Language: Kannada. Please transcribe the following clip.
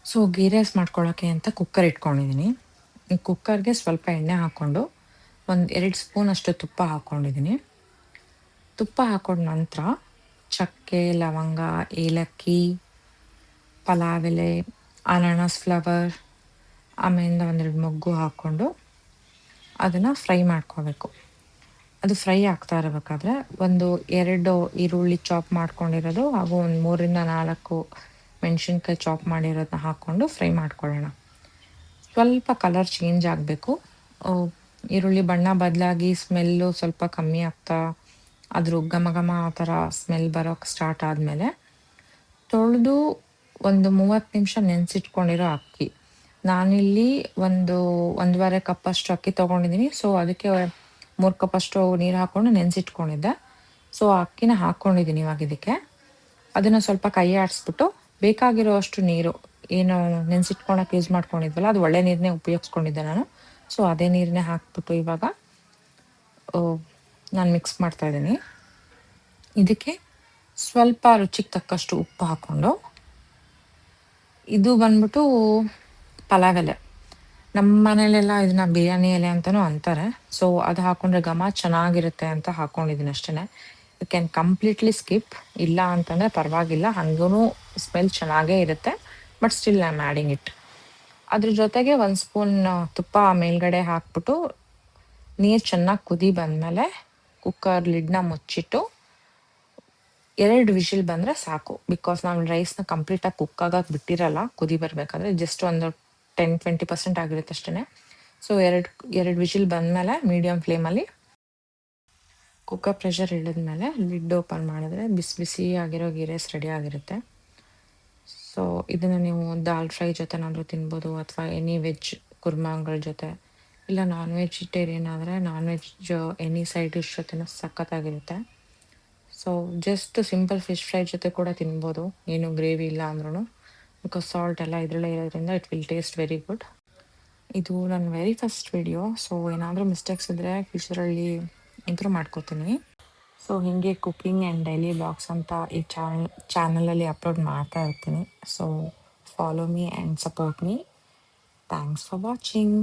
ಸೊ ಗೀ ರೈಸ್ ಮಾಡ್ಕೊಳ್ಳೋಕ್ಕೆ ಅಂತ ಕುಕ್ಕರ್ ಇಟ್ಕೊಂಡಿದ್ದೀನಿ. ಈ ಕುಕ್ಕರ್ಗೆ ಸ್ವಲ್ಪ ಎಣ್ಣೆ ಹಾಕ್ಕೊಂಡು ಒಂದು 2 ಸ್ಪೂನ್ ಅಷ್ಟು ತುಪ್ಪ ಹಾಕ್ಕೊಂಡಿದ್ದೀನಿ. ತುಪ್ಪ ಹಾಕೊಂಡ ನಂತರ ಚಕ್ಕೆ, ಲವಂಗ, ಏಲಕ್ಕಿ, ಪಲಾವ್ ಎಲೆ, ಅನಾನಸ್ ಫ್ಲವರ್, ಆಮೇಲಿಂದ ಒಂದೆರಡು ಮೊಗ್ಗು ಹಾಕ್ಕೊಂಡು ಅದನ್ನು ಫ್ರೈ ಮಾಡ್ಕೋಬೇಕು. ಅದು ಫ್ರೈ ಆಗ್ತಾ ಇರಬೇಕಾದ್ರೆ ಒಂದು 2 ಈರುಳ್ಳಿ ಚಾಪ್ ಮಾಡ್ಕೊಂಡಿರೋದು ಹಾಗೂ ಒಂದು 3ರಿಂದ 4 ಮೆಣಸಿನ್ಕಾಯಿ ಚಾಪ್ ಮಾಡಿರೋದನ್ನ ಹಾಕ್ಕೊಂಡು ಫ್ರೈ ಮಾಡ್ಕೊಳ್ಳೋಣ. ಸ್ವಲ್ಪ ಕಲರ್ ಚೇಂಜ್ ಆಗಬೇಕು. ಈರುಳ್ಳಿ ಬಣ್ಣ ಬದಲಾಗಿ ಸ್ಮೆಲ್ಲು ಸ್ವಲ್ಪ ಕಮ್ಮಿ ಆಗ್ತಾ ಅದ್ರ ಘಮ ಘಮ ಆ ಥರ ಸ್ಮೆಲ್ ಬರೋಕ್ಕೆ ಸ್ಟಾರ್ಟ್ ಆದಮೇಲೆ ತೊಳೆದು ಒಂದು 30 ನಿಮಿಷ ನೆನೆಸಿಟ್ಕೊಂಡಿರೋ ಅಕ್ಕಿ. ನಾನಿಲ್ಲಿ ಒಂದು 1.5 ಕಪ್ಪಷ್ಟು ಅಕ್ಕಿ ತೊಗೊಂಡಿದ್ದೀನಿ. ಸೊ ಅದಕ್ಕೆ 3 ಕಪ್ಪಷ್ಟು ನೀರು ಹಾಕ್ಕೊಂಡು ನೆನೆಸಿಟ್ಕೊಂಡಿದ್ದೆ. ಸೊ ಆ ಅಕ್ಕಿನ ಹಾಕ್ಕೊಂಡಿದ್ದೀನಿ ಇವಾಗ ಇದಕ್ಕೆ. ಅದನ್ನು ಸ್ವಲ್ಪ ಕೈ ಆಡಿಸ್ಬಿಟ್ಟು ಬೇಕಾಗಿರೋ ಅಷ್ಟು ನೀರು ಏನು ನೆನೆಸಿಟ್ಕೊಳಕ್ಕೆ ಯೂಸ್ ಮಾಡ್ಕೊಂಡಿದ್ವಲ್ಲ ಅದು ಒಳ್ಳೆ ನೀರನ್ನೇ ಉಪಯೋಗಿಸ್ಕೊಂಡಿದ್ದೆ ನಾನು. ಸೊ ಅದೇ ನೀರನ್ನೇ ಹಾಕ್ಬಿಟ್ಟು ಇವಾಗ ನಾನು ಮಿಕ್ಸ್ ಮಾಡ್ತಾ ಇದ್ದೀನಿ. ಇದಕ್ಕೆ ಸ್ವಲ್ಪ ರುಚಿಗೆ ತಕ್ಕಷ್ಟು ಉಪ್ಪು ಹಾಕ್ಕೊಂಡು, ಇದು ಬಂದ್ಬಿಟ್ಟು ಪಲಾವ್ ಎಲೆ. ನಮ್ಮ ಮನೇಲೆಲ್ಲ ಇದನ್ನ ಬಿರಿಯಾನಿ ಎಲೆ ಅಂತಲೂ ಅಂತಾರೆ. ಸೊ ಅದು ಹಾಕ್ಕೊಂಡ್ರೆ ಘಮ ಚೆನ್ನಾಗಿರುತ್ತೆ ಅಂತ ಹಾಕ್ಕೊಂಡಿದ್ದೀನಿ ಅಷ್ಟೇ. ಯು ಕ್ಯಾನ್ ಕಂಪ್ಲೀಟ್ಲಿ ಸ್ಕಿಪ್, ಇಲ್ಲ ಅಂತಂದರೆ ಪರವಾಗಿಲ್ಲ, ಹಂಗೂ ಸ್ಮೆಲ್ ಚೆನ್ನಾಗೇ ಇರುತ್ತೆ. But still I am adding it. ಅದ್ರ ಜೊತೆಗೆ 1 ಸ್ಪೂನ್ ತುಪ್ಪ ಮೇಲ್ಗಡೆ ಹಾಕ್ಬಿಟ್ಟು ನೀರು ಚೆನ್ನಾಗಿ ಕುದಿ ಬಂದಮೇಲೆ ಕುಕ್ಕರ್ ಲಿಡ್ನ ಮುಚ್ಚಿಟ್ಟು 2 ವಿಷಿಲ್ ಬಂದರೆ ಸಾಕು. ಬಿಕಾಸ್ ನಾವು ರೈಸ್ನ ಕಂಪ್ಲೀಟಾಗಿ ಕುಕ್ ಆಗಕ್ಕೆ ಬಿಟ್ಟಿರಲ್ಲ ಕುದಿ ಬರಬೇಕಾದ್ರೆ, ಜಸ್ಟ್ ಒಂದು 10-20% ಆಗಿರುತ್ತೆ ಅಷ್ಟೇ. ಸೊ 2 ವಿಷಿಲ್ ಬಂದಮೇಲೆ ಮೀಡಿಯಮ್ ಫ್ಲೇಮಲ್ಲಿ ಕುಕ್ಕರ್ ಪ್ರೆಷರ್ ಇಳಿದ್ಮೇಲೆ ಲಿಡ್ ಓಪನ್ ಮಾಡಿದ್ರೆ ಬಿಸಿ ಬಿಸಿ ಆಗಿರೋ ಗೀ ರೈಸ್ ರೆಡಿ ಆಗಿರುತ್ತೆ. ಸೊ ಇದನ್ನು ನೀವು ದಾಲ್ ಫ್ರೈ ಜೊತೆನಾದರೂ ತಿನ್ಬೋದು, ಅಥವಾ ಎನಿ ವೆಜ್ ಕುರ್ಮಾಗಳ ಜೊತೆ, ಇಲ್ಲ ನಾನ್ ವೆಜಿಟೇರಿಯನ್ ಆದರೆ non veg any side dish ಜೊತೆನೂ ಸಖತ್ತಾಗಿರುತ್ತೆ. So just simple fish fry ಜೊತೆ ಕೂಡ ತಿನ್ಬೋದು, ಏನು ಗ್ರೇವಿ ಇಲ್ಲ ಅಂದ್ರೂ, ಬಿಕಾಸ್ ಸಾಲ್ಟ್ ಎಲ್ಲ ಇದರಲ್ಲೇ ಇರೋದ್ರಿಂದ it will taste very good. ಇದು ನನ್ನ ವೆರಿ ಫಸ್ಟ್ ವಿಡಿಯೋ. ಸೊ ಏನಾದರೂ ಮಿಸ್ಟೇಕ್ಸ್ ಇದ್ದರೆ ಫ್ಯೂಚರಲ್ಲಿ ಇಂಪ್ರೂವ್ ಮಾಡ್ಕೋತೀನಿ. ಸೊ ಹೀಗೆ ಕುಕ್ಕಿಂಗ್ ಆ್ಯಂಡ್ ಡೈಲಿ ವ್ಲಾಗ್ಸ್ ಅಂತ ಈ ಚಾನಲಲ್ಲಿ ಅಪ್ಲೋಡ್ ಮಾಡ್ತಾ ಇರ್ತೀನಿ. So follow me and support me. Thanks for watching.